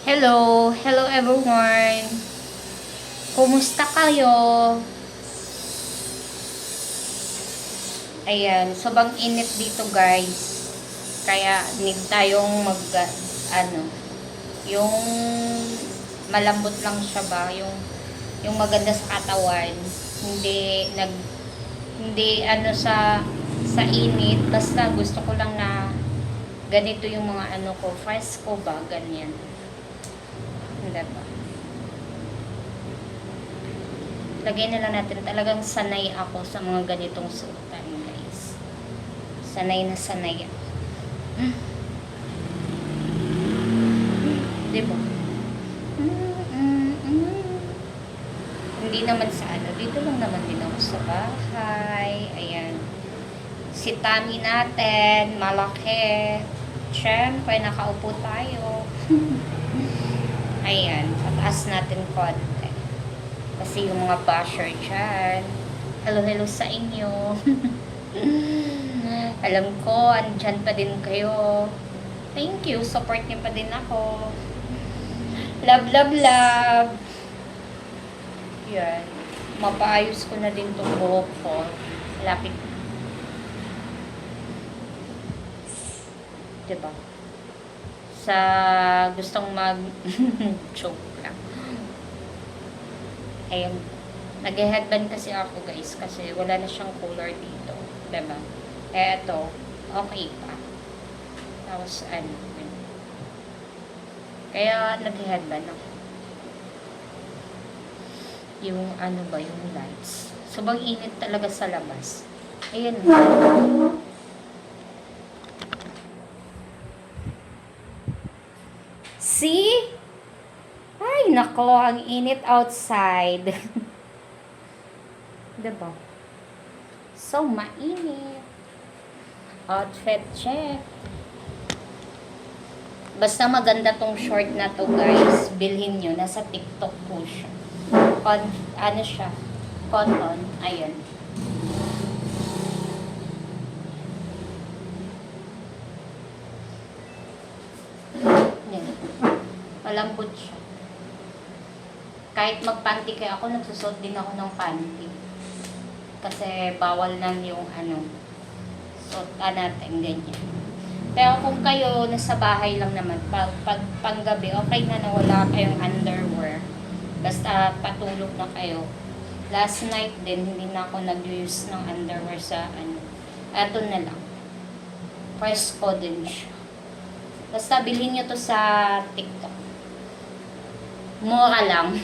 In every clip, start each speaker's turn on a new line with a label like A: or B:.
A: Hello, hello everyone. Kumusta kayo? Ayan, sobrang init dito guys. Kaya need tayong yung malambot lang siya ba, yung maganda sa katawan. Hindi sa init, basta gusto ko lang na ganito yung mga ko, fresco ba, ganyan. Diba? Lagay na lang natin, talagang sanay ako sa mga ganitong suotan guys. Sanay na sanay ako. Diba? Hindi naman sa dito lang naman din ako sa bahay. Ayan. Si Tami natin, malaki. Siyempre, nakaupo tayo. Ayan, pataas natin konti. Kasi yung mga basher dyan. Hello sa inyo. Alam ko, andyan pa din kayo. Thank you, support niyo pa din ako. Love. Yan. Mapaayos ko na din itong buhok ko. Lapit. Diba? Sa gustong joke lang. Ayun. Nag-headband kasi ako guys kasi wala na siyang color dito. Diba? Eto, okay pa. Tapos kaya nag-headband ako. Yung yung lights. Sobrang init talaga sa labas. Ayan. See? Ay, nako, ang init outside. Diba? So, mainit. Outfit check. Basta maganda tong short na to, guys. Bilhin nyo. Nasa TikTok po siya. Siya? Cotton. Ayan. Malambot siya. Kahit magpanty kaya ako, nagsusot din ako ng panty. Kasi bawal lang yung suot natin ganyan. Pero kung kayo nasa bahay lang naman, panggabi, okay na wala kayong underwear. Basta patulog na kayo. Last night din, hindi na ako nag-use ng underwear sa Eto na lang. Fresco din siya. Basta bilhin nyo to sa TikTok. Mura lang.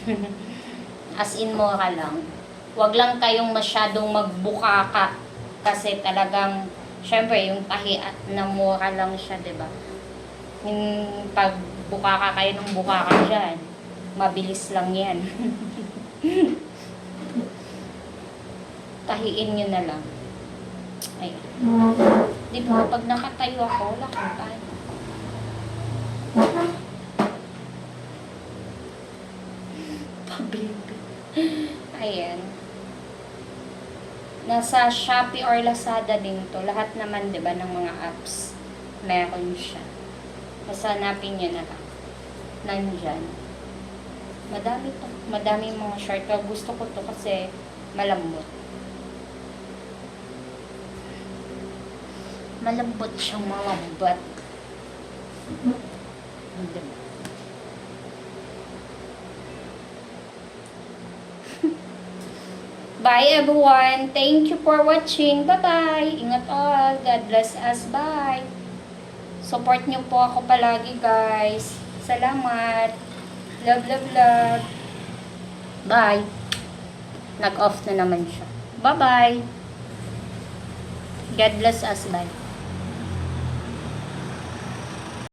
A: As in, mura lang. Huwag lang kayong masyadong magbukaka. Kasi talagang, syempre, yung tahi at na mura lang siya, diba? Yung pag bukaka kayo ng bukaka dyan, mabilis lang yan. Tahiin nyo na lang. Ayan. Diba, pag nakatayo ako, lakang tayo. Ayan. Nasa Shopee or Lazada din to. Lahat naman, diba, ng mga apps, meron siya. Basta hanapin nyo na lang. Nandyan. Madami to. Madami mga short. Pero gusto ko to kasi malambot. Malambot siyang malambot. Diba? Bye everyone. Thank you for watching. Bye-bye. Ingat all. God bless us. Bye. Support niyo po ako palagi guys. Salamat. Love. Bye. Nag-off na naman siya. Bye-bye. God bless us. Bye.